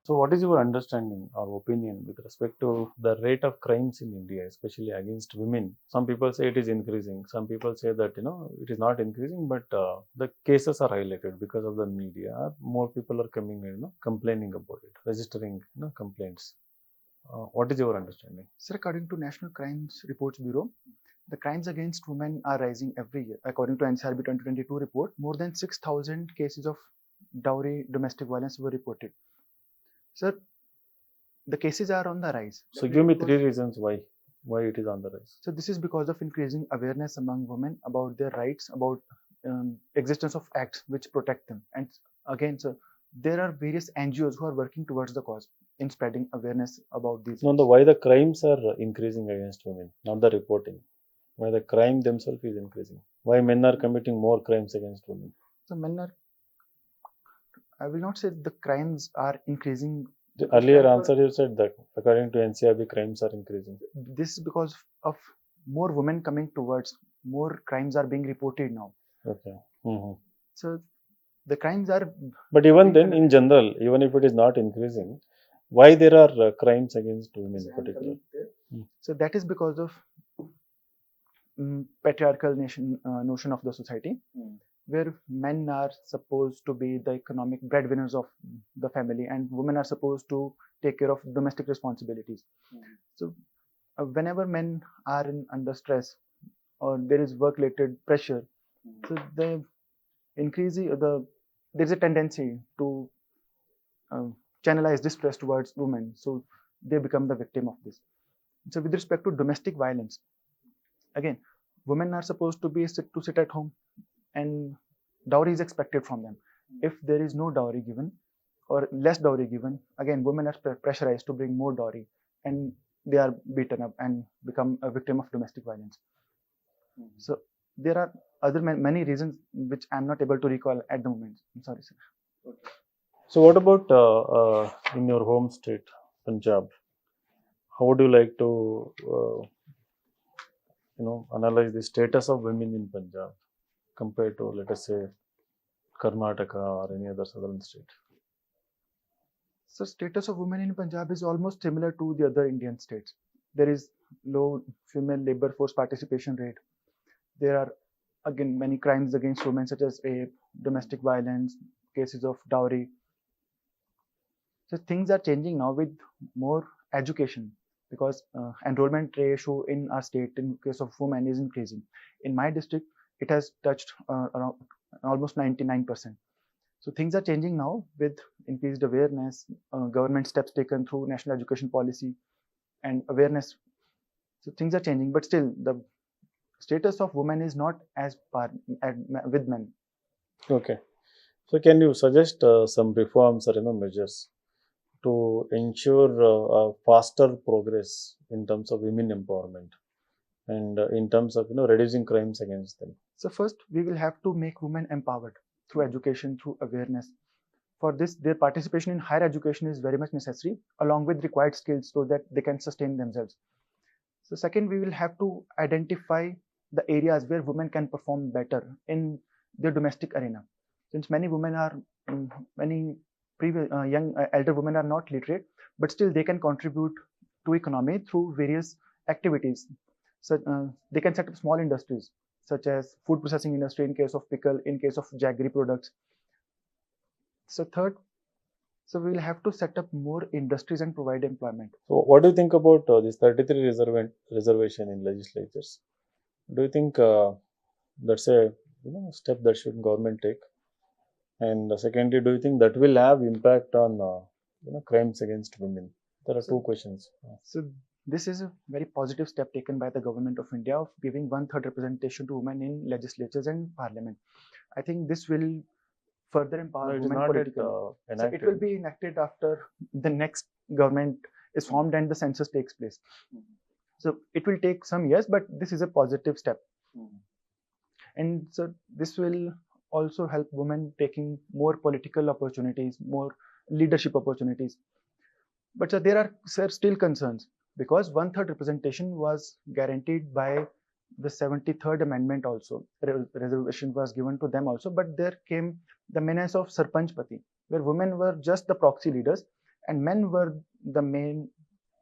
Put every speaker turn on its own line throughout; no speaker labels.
So what is your understanding or opinion with respect to the rate of crimes in India, especially against women? Some people say it is increasing. Some people say that it is not increasing, but the cases are highlighted because of the media. More people are coming, complaining about it, registering, complaints. What is your understanding?
Sir, according to National Crimes Reports Bureau, the crimes against women are rising every year. According to NCRB 2022 report, more than 6,000 cases of dowry domestic violence were reported. Sir, the cases are on the rise.
So give me 3 reasons why it is on the rise.
So this is because of increasing awareness among women about their rights, about existence of acts which protect them. And again, sir, there are various NGOs who are working towards the cause in spreading awareness about these.
No, why the crimes are increasing against women, not the reporting. Why the crime themselves is increasing? Why men are committing more crimes against women?
So men are, I will not say the crimes are increasing.
The earlier answer you said that according to NCRB crimes are increasing.
This is because of more women coming towards, more crimes are being reported now.
Okay.
So the crimes are.
But even then, in general, even if it is not increasing, why there are crimes against women in particular?
So that is because of patriarchal notion of the society, where men are supposed to be the economic breadwinners of the family and women are supposed to take care of domestic responsibilities. So whenever men are under stress or there is work-related pressure, so there is a tendency to channelize this stress towards women, so they become the victim of this. So with respect to domestic violence, again, women are supposed to sit at home and dowry is expected from them. If there is no dowry given or less dowry given, again, women are pressurized to bring more dowry and they are beaten up and become a victim of domestic violence. So there are other many reasons which I'm not able to recall at the moment. I'm sorry, sir.
Okay. So what about in your home state, Punjab? How would you like to analyze the status of women in Punjab compared to, let us say, Karnataka or any other southern state?
So status of women in Punjab is almost similar to the other Indian states. There is low female labor force participation rate. There are again many crimes against women such as rape, domestic violence, cases of dowry. So things are changing now with more education because enrollment ratio in our state in case of women is increasing. In my district, it has touched around almost 99%. So things are changing now with increased awareness, government steps taken through national education policy and awareness. So things are changing, but still the status of women is not as par with men.
Okay. So can you suggest some reforms or measures to ensure faster progress in terms of women empowerment and in terms of reducing crimes against them?
So first, we will have to make women empowered through education, through awareness. For this, their participation in higher education is very much necessary, along with required skills so that they can sustain themselves. So second, we will have to identify the areas where women can perform better in their domestic arena. Since many women are, many previous young elder women are not literate, but still they can contribute to economy through various activities. So they can set up small industries such as food processing industry in case of pickle, in case of jaggery products. So third, so we will have to set up more industries and provide employment.
So what do you think about this 33 reservation in legislatures? Do you think that's a step that should government take? And secondly, do you think that will have impact on crimes against women? There are two questions.
So this is a very positive step taken by the government of India of giving 1/3 representation to women in legislatures and parliament. I think this will further empower women politically. So it will be enacted after the next government is formed and the census takes place. So it will take some years, but this is a positive step. And so this will also help women taking more political opportunities, more leadership opportunities. But so there are still concerns because 1/3 representation was guaranteed by the 73rd amendment also. Reservation was given to them also, but there came the menace of Sarpanch Pati, where women were just the proxy leaders and men were the main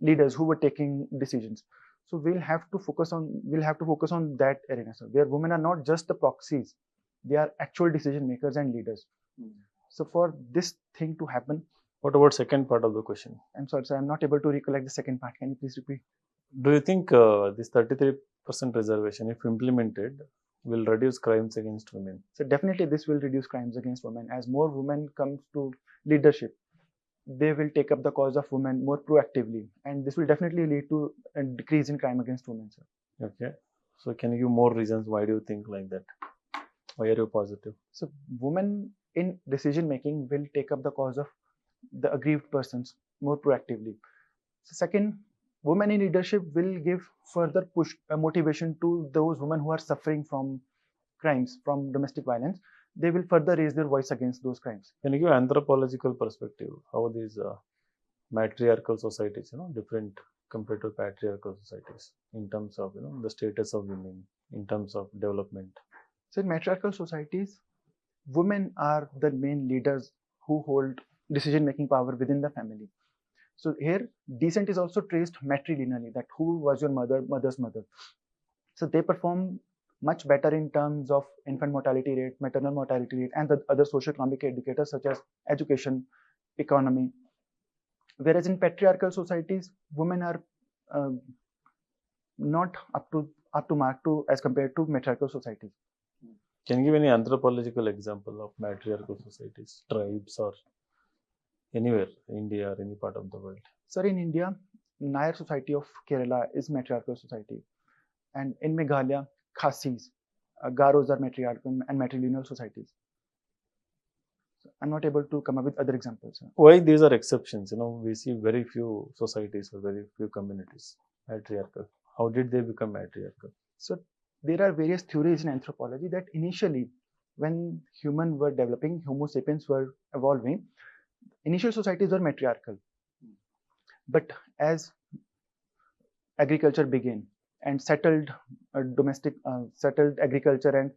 leaders who were taking decisions. So we'll have to focus on that arena, sir, where women are not just the proxies, they are actual decision makers and leaders. So for this thing to happen,
What about second part of the question?
I'm sorry, sir, I'm not able to recollect the second part. Can you please repeat?
Do you think this 33% reservation, if implemented, will reduce crimes against women?
So definitely this will reduce crimes against women. As more women comes to leadership, they will take up the cause of women more proactively, and this will definitely lead to a decrease in crime against women, sir.
Okay. So can you give more reasons why do you think like that? Why are you positive?
So women in decision making will take up the cause of the aggrieved persons more proactively. So second, women in leadership will give further push motivation to those women who are suffering from crimes, from domestic violence. They will further raise their voice against those crimes.
Can you give anthropological perspective? How these matriarchal societies, different compared to patriarchal societies in terms of, the status of women, in terms of development?
So in matriarchal societies, women are the main leaders who hold decision-making power within the family. So here, descent is also traced matrilineally, that who was your mother's mother. So they perform much better in terms of infant mortality rate, maternal mortality rate, and the other socioeconomic indicators such as education, economy. Whereas in patriarchal societies, women are not up to mark to as compared to matriarchal societies.
Can you give any anthropological example of matriarchal societies, tribes, or anywhere, India or any part of the world?
Sir, in India, Nair society of Kerala is matriarchal society, and in Meghalaya, Khasis, Garos are matriarchal and matrilineal societies. So I'm not able to come up with other examples, sir.
Why these are exceptions? We see very few societies or very few communities matriarchal. How did they become matriarchal?
So there are various theories in anthropology that initially, when humans were developing, Homo sapiens were evolving, initial societies were matriarchal. But as agriculture began and settled agriculture and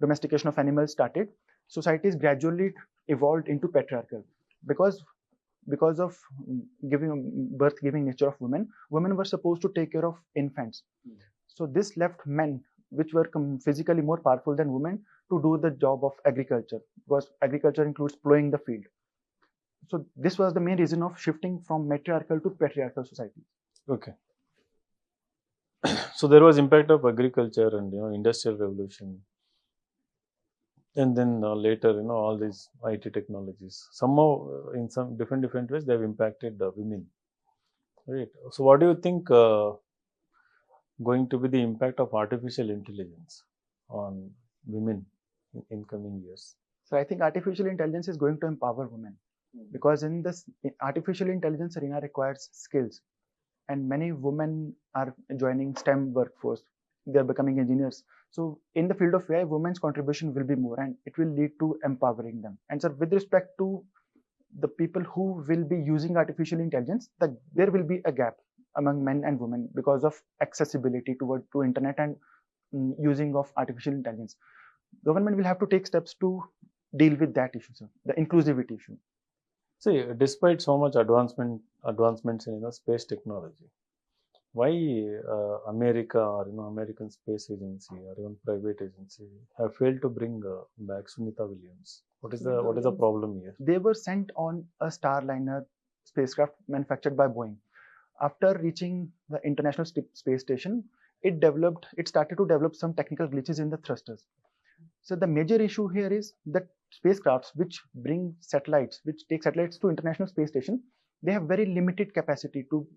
domestication of animals started, societies gradually evolved into patriarchal because of giving nature of women were supposed to take care of infants. So this left men, which were physically more powerful than women, to do the job of agriculture, because agriculture includes plowing the field. So this was the main reason of shifting from matriarchal to patriarchal society.
Okay. So there was impact of agriculture and industrial revolution, and then later all these IT technologies. Somehow, in some different ways, they have impacted women. Right. So what do you think going to be the impact of artificial intelligence on women in coming years?
So I think artificial intelligence is going to empower women, because in this artificial intelligence arena requires skills, and many women are joining STEM workforce. They are becoming engineers. So in the field of AI, women's contribution will be more, and it will lead to empowering them. And so with respect to the people who will be using artificial intelligence, there will be a gap among men and women because of accessibility to internet and using of artificial intelligence. Government will have to take steps to deal with that issue, sir, the inclusivity issue.
See, despite so much advancements in space technology, why America or American Space Agency or even private agency have failed to bring back Sunita Williams? What is the problem here?
They were sent on a Starliner spacecraft manufactured by Boeing. After reaching the International Space Station, it started to develop some technical glitches in the thrusters. So the major issue here is that spacecrafts which take satellites to International Space Station, they have very limited capacity to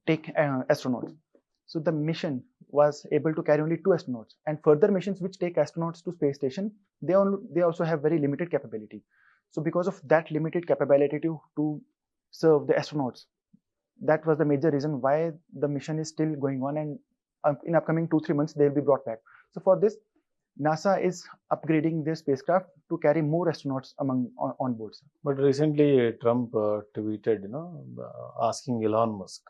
take astronauts. So the mission was able to carry only 2 astronauts, and further missions which take astronauts to space station, they also have very limited capability. So because of that limited capability to serve the astronauts, that was the major reason why the mission is still going on, and in upcoming 2-3 months they will be brought back. So for this, NASA is upgrading their spacecraft to carry more astronauts on board.
But recently Trump tweeted, asking Elon Musk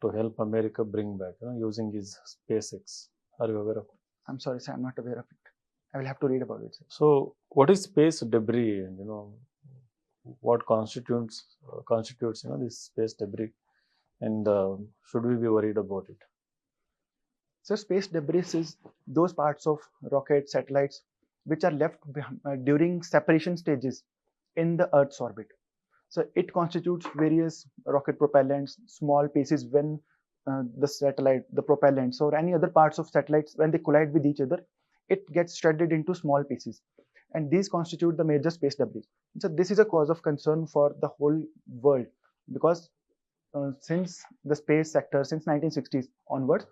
to help America bring back, using his SpaceX. Are you aware of it?
I'm sorry, sir, I'm not aware of it. I will have to read about it, sir.
So, what is space debris? And what constitutes this space debris, and should we be worried about it?
So space debris is those parts of rockets, satellites, which are left during separation stages in the Earth's orbit. So it constitutes various rocket propellants, small pieces when the satellite, the propellants, or any other parts of satellites, when they collide with each other, it gets shredded into small pieces. And these constitute the major space debris. So this is a cause of concern for the whole world, because since the space sector, since 1960s onwards,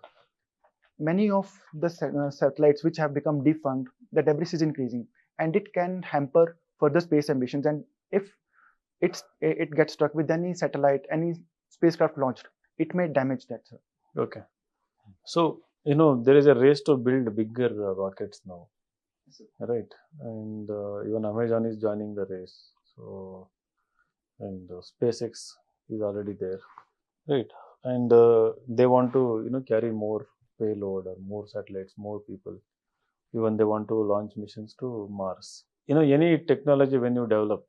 many of the satellites which have become defunct, the debris is increasing, and it can hamper further space ambitions. And if it gets struck with any satellite, any spacecraft launched, it may damage that, sir.
Okay. So, there is a race to build bigger rockets now, right? And even Amazon is joining the race. So, and SpaceX is already there, right? And they want to, carry more payload or more satellites, more people. Even they want to launch missions to Mars. Any technology when you develop,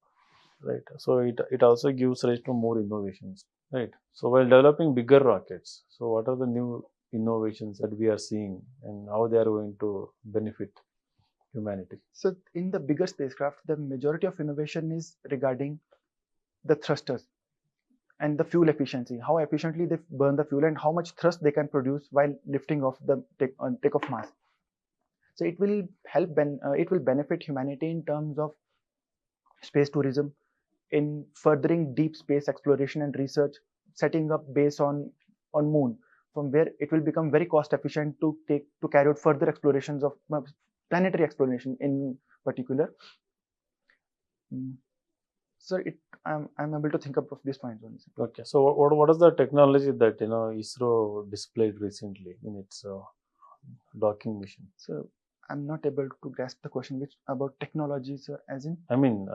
right? So it also gives rise to more innovations, right? So while developing bigger rockets, so what are the new innovations that we are seeing, and how they are going to benefit humanity?
So in the bigger spacecraft, the majority of innovation is regarding the thrusters and the fuel efficiency, how efficiently they burn the fuel and how much thrust they can produce while lifting off the takeoff mass. So it will help it will benefit humanity in terms of space tourism, in furthering deep space exploration and research, setting up base on moon, from where it will become very cost efficient to carry out further explorations of planetary exploration in particular. So I'm able to think of this point only.
Okay, so what is the technology that ISRO displayed recently in its docking mission?
So I'm not able to grasp the question which about technologies, as in.
I mean,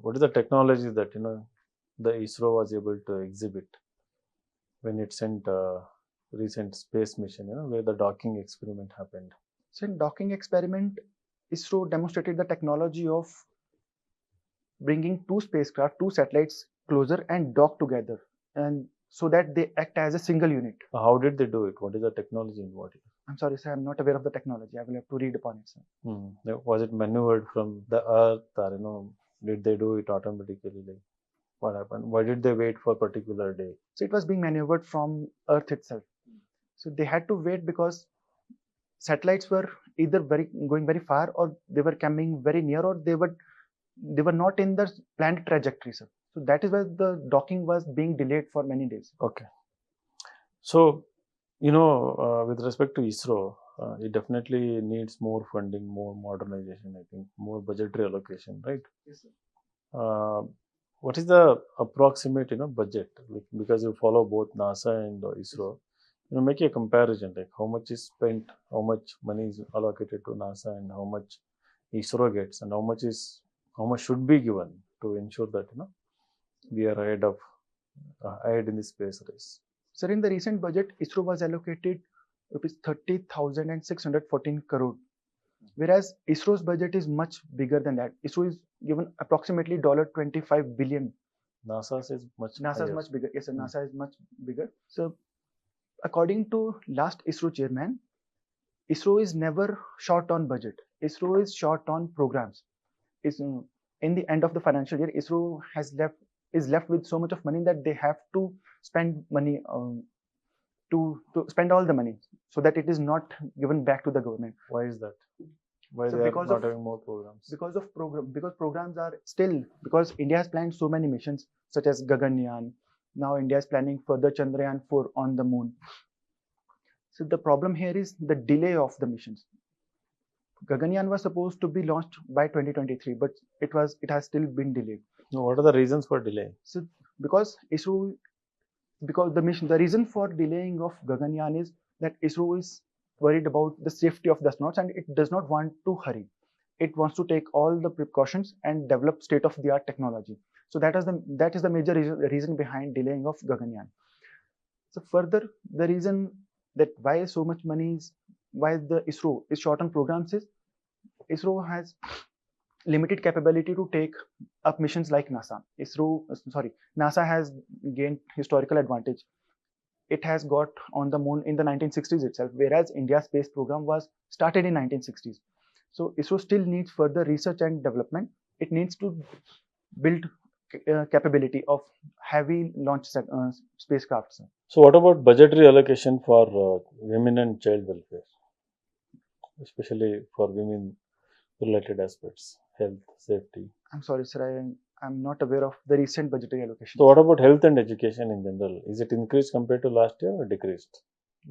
what is the technology that the ISRO was able to exhibit when it sent recent space mission, where the docking experiment happened?
So in docking experiment, ISRO demonstrated the technology of bringing two spacecraft, two satellites closer and dock together, and so that they act as a single unit.
How did they do it? What is the technology involved?
I'm sorry, sir, I'm not aware of the technology. I will have to read upon it, sir.
Was it maneuvered from the Earth, or did they do it automatically? Like, what happened? Why did they wait for a particular day?
So it was being maneuvered from Earth itself. So they had to wait because satellites were either going very far, or they were coming very near, or they were not in the planned trajectory, sir. So that is why the docking was being delayed for many days.
Okay. So, with respect to ISRO, it definitely needs more funding, more modernization, I think, more budgetary allocation, right?
Yes, sir.
What is the approximate, budget? Like, because you follow both NASA and ISRO, make a comparison, like how much is spent, how much money is allocated to NASA, and how much ISRO gets, and how much should be given to ensure that we are ahead in the space race.
Sir, in the recent budget, ISRO was allocated rupees 30,614 crore, whereas ISRO's budget is much bigger than that. ISRO is given approximately $25 billion.
NASA's is much
bigger. Yes, sir, NASA is much bigger. So, according to last ISRO chairman, ISRO is never short on budget. ISRO is short on programs. In the end of the financial year, ISRO is left with so much of money that they have to spend money to spend all the money, so that it is not given back to the government.
Why is that? Why they are not having more programs?
Because programs are still, because India has planned so many missions such as Gaganyaan. Now India is planning further Chandrayaan 4 on the moon. So the problem here is the delay of the missions. Gaganyaan was supposed to be launched by 2023, but it has still been delayed.
No, what are the reasons for delay?
So because the reason for delaying of Gaganyaan is that ISRO is worried about the safety of the astronauts, and it does not want to hurry. It wants to take all the precautions and develop state-of-the-art technology. So that is the major reason behind delaying of Gaganyaan. So further, the reason that why so much money why the ISRO is short on programs is ISRO has limited capability to take up missions like NASA. NASA has gained historical advantage. It has got on the moon in the 1960s itself, whereas India's space program was started in 1960s. So ISRO still needs further research and development. It needs to build capability of heavy launch spacecrafts.
So what about budgetary allocation for women and child welfare, especially for women related aspects, health, safety?
I'm sorry, sir, I'm not aware of the recent budgetary allocation.
So what about health and education in general? Is it increased compared to last year or decreased?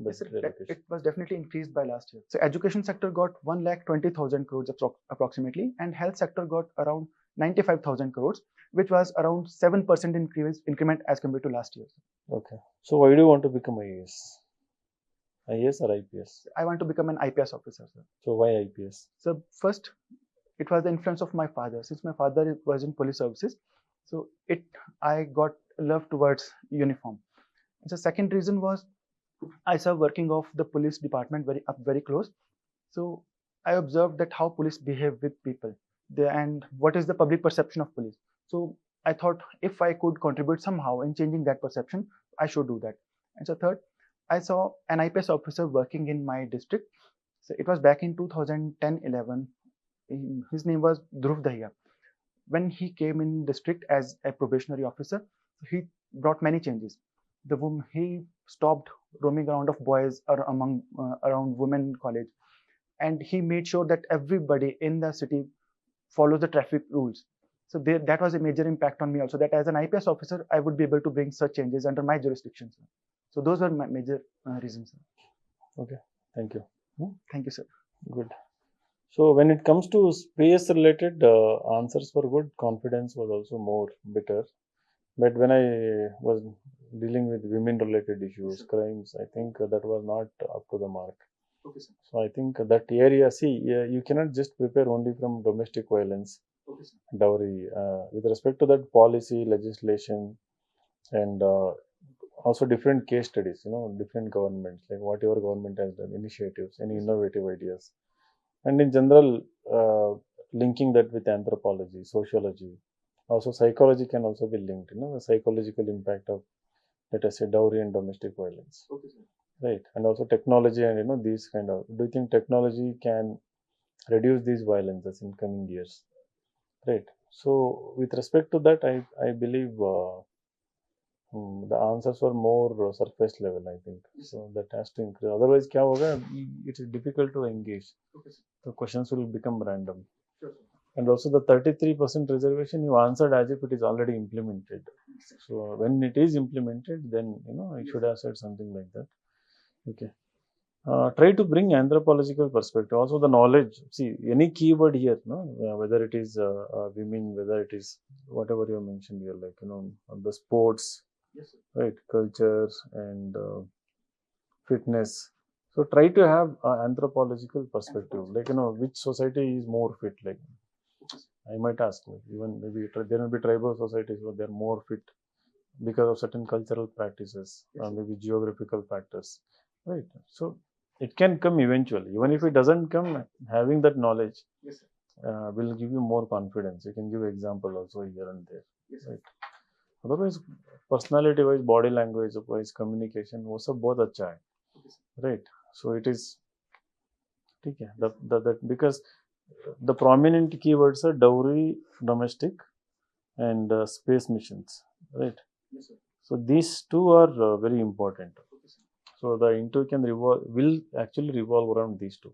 Yes, sir, it was definitely increased by last year. So education sector got 1,20,000 crores approximately, and health sector got around 95,000 crores, which was around 7% increment as compared to last year.
Okay. So why do you want to become IAS? IAS or IPS?
I want to become an IPS officer, sir.
So why IPS?
So first, it was the influence of my father. Since my father was in police services, so I got love towards uniform. And the second reason was I saw working of the police department very close. So I observed that how police behave with people and what is the public perception of police. So I thought if I could contribute somehow in changing that perception, I should do that. And so third, I saw an IPS officer working in my district. So it was back in 2010-11. His name was Dhruv Dahiya. When he came in district as a probationary officer, he brought many changes. He stopped roaming around of boys or around women college, and he made sure that everybody in the city follows the traffic rules. So that was a major impact on me also, that as an IPS officer, I would be able to bring such changes under my jurisdiction. So those were my major reasons.
Okay, thank you.
Thank you, sir.
Good. So when it comes to space related, answers were good. Confidence was also more better. But when I was dealing with women related issues, crimes, I think that was not up to the mark.
Okay, sir.
So I think that area, you cannot just prepare only from domestic violence,
Okay, sir.
dowry. With respect to that policy, legislation, and also different case studies, different governments, like what your government has done, initiatives, any innovative ideas. And in general, linking that with anthropology, sociology. Also, psychology can also be linked, the psychological impact of, let us say, dowry and domestic violence.
Okay, sir.
Right. And also technology and, these kind of, do you think technology can reduce these violences in coming years? Right. So, with respect to that, I believe the answers were more surface level, I think. So, that has to increase. Otherwise, it is difficult to engage.
Okay, sir.
The questions will become random.
Sure, sir.
And also the 33% reservation, you answered as if it is already implemented. So when it is implemented, then I should have said something like that. Okay. Try to bring anthropological perspective. Also the knowledge. See, any keyword here, whether it is women, whether it is whatever you mentioned here, like the sports,
yes, sir.
Right, culture and fitness. So try to have anthropological perspective, like which society is more fit, like. I might ask, even maybe there will be tribal societies where they are more fit because of certain cultural practices, or maybe geographical factors, right? So it can come eventually. Even if it doesn't come, having that knowledge will give you more confidence. You can give example also here and there, right? Otherwise, personality-wise, body language-wise, communication, वो सब बहुत अच्छा है, right? So it is, ठीक है, that because the prominent keywords are dowry, domestic, and space missions, right?
Yes, sir.
So these two are very important. So the interview will actually revolve around these two.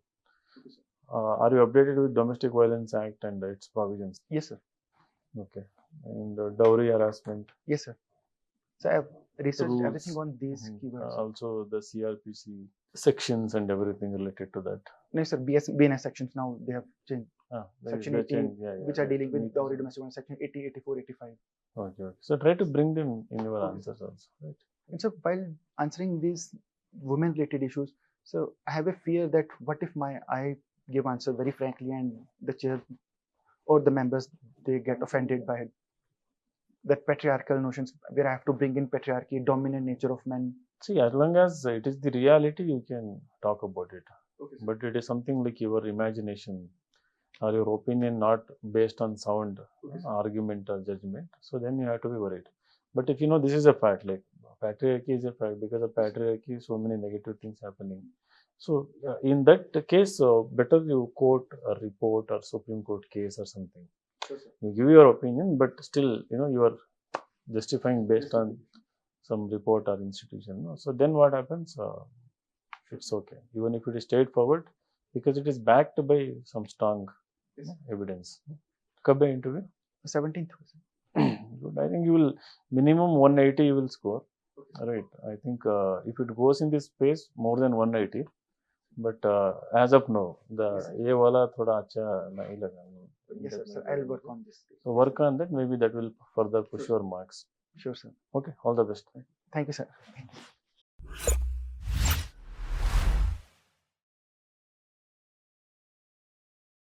Are you updated with Domestic Violence Act and its provisions?
Yes, sir.
Okay. And dowry harassment?
Yes, sir. So I have researched
rules,
everything on these keywords.
Also the CRPC sections and everything related to that.
No, sir. BNS sections now they have changed. Section 80, which are dealing with dowry, domestic violence, section 80, 84, 85.
Okay. So try to bring them in your answers also, right?
And so while answering these women-related issues, so I have a fear that what if I give answer very frankly and the chair or the members, they get offended by that patriarchal notions where I have to bring in patriarchy, dominant nature of men.
See, as long as it is the reality, you can talk about it. Okay, but it is something like your imagination. or your opinion not based on sound argument or judgment, so then you have to be worried. But if you know this is a fact, like patriarchy is a fact, because of patriarchy so many negative things happening. So in that case, better you quote a report or Supreme Court case or something. You give your opinion, but still you are justifying based on some report or institution. No? So then what happens? It's okay, even if it is straightforward, because it is backed by some strong evidence. Kab hai interview?
17th.
Good. I think you will minimum 180 you will score. Right. I think if it goes in this space more than 180, but as of now, the ये वाला थोड़ा अच्छा नहीं लगा.
Yes, sir. I'll work on this.
So work on that. Maybe that will further push your marks.
Sure, sir.
Okay. All the best.
Thank you, sir.